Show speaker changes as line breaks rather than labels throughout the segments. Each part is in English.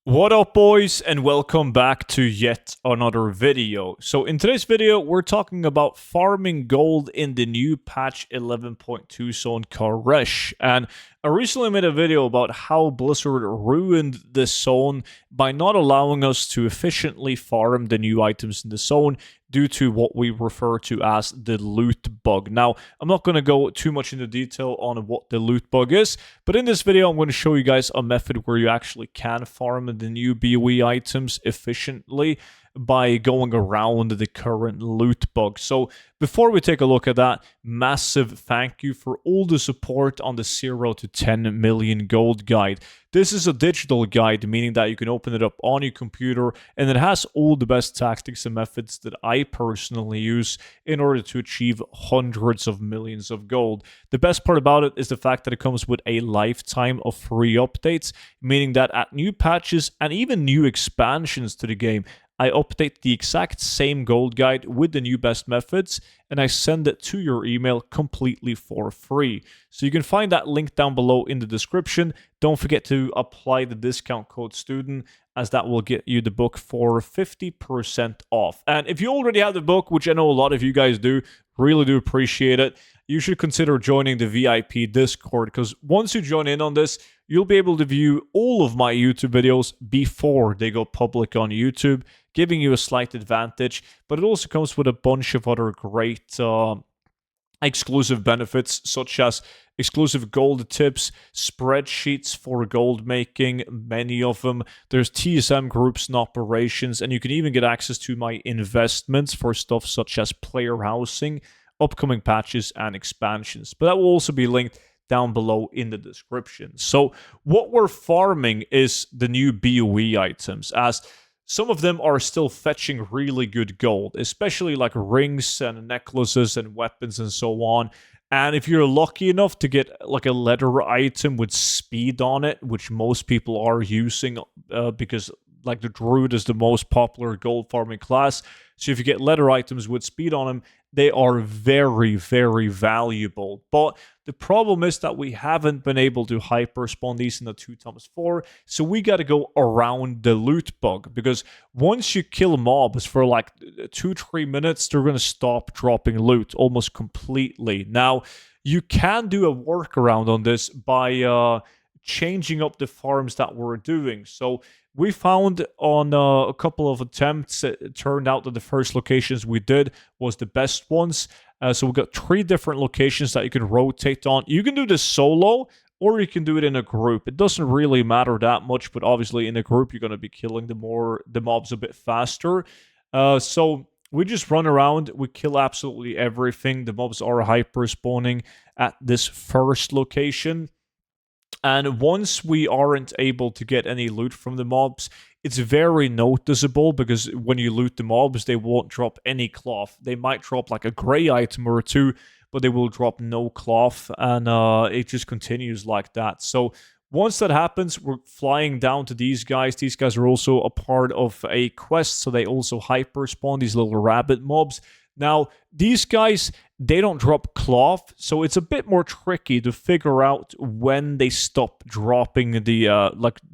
What up, boys, and welcome back to yet another video. So in today's video, we're talking about farming gold in the new patch 11.2 zone Koresh. And I recently made a video about how Blizzard ruined this zone by not allowing us to efficiently farm the new items in the zone due to what we refer to as the loot bug. Now, I'm not going to go too much into detail on what the loot bug is, but in this video, I'm going to show you guys a method where you actually can farm the new BOE items efficiently by going around the current loot bug. So before we take a look at that, massive thank you for all the support on the 0 to 10 million gold guide. This is a digital guide, meaning that you can open it up on your computer, and it has all the best tactics and methods that I personally use in order to achieve hundreds of millions of gold. The best part about it is the fact that it comes with a lifetime of free updates, meaning that at new patches and even new expansions to the game, I update the exact same gold guide with the new best methods, and I send it to your email completely for free. So you can find that link down below in the description. Don't forget to apply the discount code STUDENT, as that will get you the book for 50% off. And if you already have the book, which I know a lot of you guys do, really do appreciate it, you should consider joining the VIP Discord, because once you join in on this, you'll be able to view all of my YouTube videos before they go public on YouTube, giving you a slight advantage. But it also comes with a bunch of other great exclusive benefits, such as exclusive gold tips, spreadsheets for gold making, many of them. There's TSM groups and operations, and you can even get access to my investments for stuff such as player housing, upcoming patches, and expansions. But that will also be linked down below in the description. So what we're farming is the new BOE items, as some of them are still fetching really good gold, especially like rings and necklaces and weapons and so on. And if you're lucky enough to get like a leather item with speed on it, which most people are using because like the druid is the most popular gold farming class. So if you get leather items with speed on them, they are very, very valuable. But the problem is that we haven't been able to hyper spawn these in the 2x4, so we got to go around the loot bug, because once you kill mobs for like 2-3 minutes, they're going to stop dropping loot almost completely. Now, you can do a workaround on this by changing up the farms that we're doing. So we found on a couple of attempts, it turned out that the first locations we did was the best ones. So we've got 3 different locations that you can rotate on. You can do this solo, or you can do it in a group. It doesn't really matter that much, but obviously in a group, you're going to be killing the mobs a bit faster. So we just run around, we kill absolutely everything. The mobs are hyper spawning at this first location. And once we aren't able to get any loot from the mobs, it's very noticeable, because when you loot the mobs, they won't drop any cloth. They might drop like a gray item or two, but they will drop no cloth, and it just continues like that. So once that happens, we're flying down to these guys. These guys are also a part of a quest, so they also hyper spawn these little rabbit mobs. Now, these guys, they don't drop cloth, so it's a bit more tricky to figure out when they stop dropping the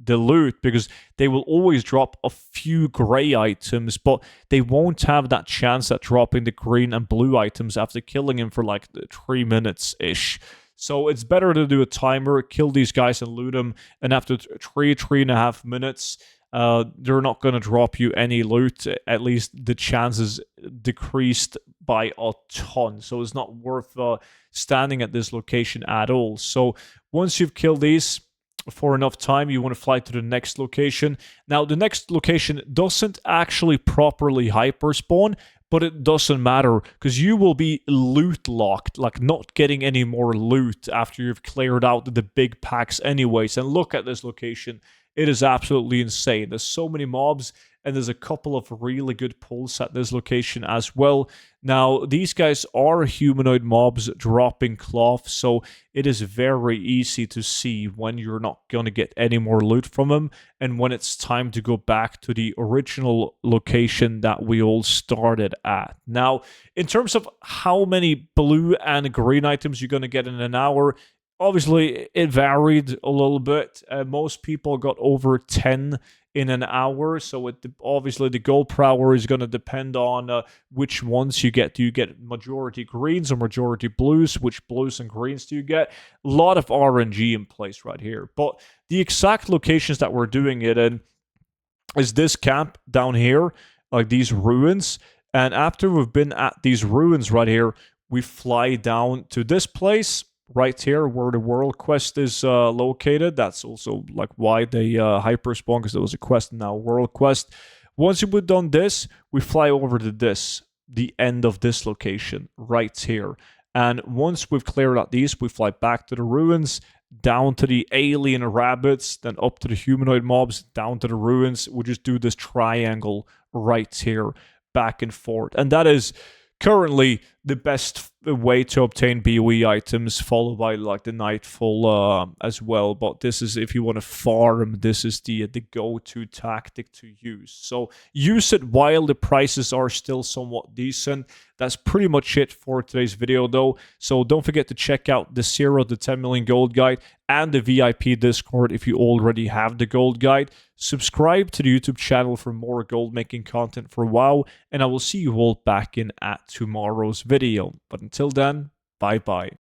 loot, because they will always drop a few gray items, but they won't have that chance at dropping the green and blue items after killing him for like 3 minutes-ish. So it's better to do a timer, kill these guys and loot them, and after 3.5 minutes, they're not going to drop you any loot. At least the chances decreased by a ton. So it's not worth standing at this location at all. So once you've killed these for enough time, you want to fly to the next location. Now, the next location doesn't actually properly hyper spawn, but it doesn't matter, because you will be loot locked, like not getting any more loot after you've cleared out the big packs anyways. And look at this location. It is absolutely insane. There's so many mobs, and there's a couple of really good pulls at this location as well. Now, these guys are humanoid mobs dropping cloth, so it is very easy to see when you're not going to get any more loot from them, and when it's time to go back to the original location that we all started at. Now, in terms of how many blue and green items you're going to get in an hour, Obviously, it varied a little bit. Most people got over 10 in an hour. So obviously the gold per hour is going to depend on which ones you get. Do you get majority greens or majority blues? Which blues and greens do you get? A lot of RNG in place right here. But the exact locations that we're doing it in is this camp down here, like these ruins. And after we've been at these ruins right here, we fly down to this place right here where the world quest is located. That's also like why they hyper spawn, because there was a quest and now world quest. Once you've done this, we fly over to this, the end of this location right here. And once we've cleared out these, we fly back to the ruins, down to the alien rabbits, then up to the humanoid mobs, down to the ruins. We just do this triangle right here, back and forth. And that is currently the best way to obtain BOE items, followed by like the Nightfall as well. But this is, if you want to farm, this is the go-to tactic to use. So use it while the prices are still somewhat decent. That's pretty much it for today's video though. So don't forget to check out the 0 to 10 million gold guide and the VIP Discord if you already have the gold guide. Subscribe to the YouTube channel for more gold making content for WoW, and I will see you all back in at tomorrow's video. But until then, bye bye.